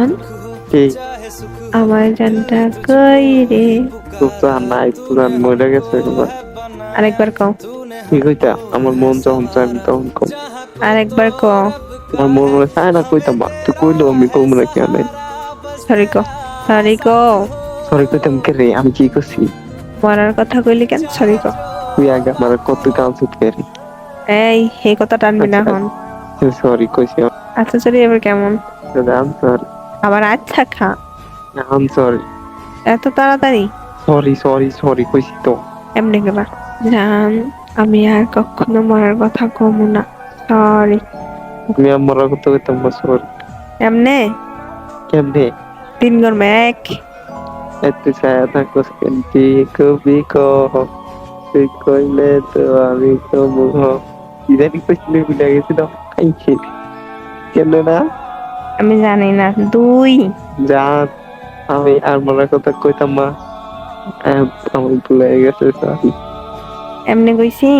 জান, কি আমার জানটা কই রে? তো জান নাই, পুরান মরে গেছে একবার। আরেকবার কও। কি কইতা? আমার মন যখন চায় আমি তখন কম। আরেকবার কও। তোমার মন মনে চায় না কইতাম, মা তুই কইলো আমি কম না কেন? সরি কও, সরি কও। সরি কইতাম কে রে? আমি কি করছি? মরার কথা কইলি কেন? সরি কও। তুই আগে আমার কত কাউন্সিল করি। এই এই কথা টানবি না আচ্ছা এখন। সরি কইছি। আচ্ছা সরি এবার কেমন? আনসার আবার আচ্ছা খা। আনসার এত তাড়াতাড়ি? সরি সরি সরি কইছি তো। এমনি গেলা। জান, আমি আর কখনো মরার কথা কমু না। সরি। আমি আমার কত কইতাম না, সরি। এমনে কেমনে? তিন গরমে এক। এত ছায়া থাকো কেমতি কবি কহ, তুই কইলে তো আমি কমু হ। ইদানি কইছিলে ভুলে গেছি তো। খাইছে কেমনে না? আমি জানি না। দুই। জান, আমি আর মরার কথা কইতাম না। আমার ভুলে গেছে, সরি। এমনি কইছি।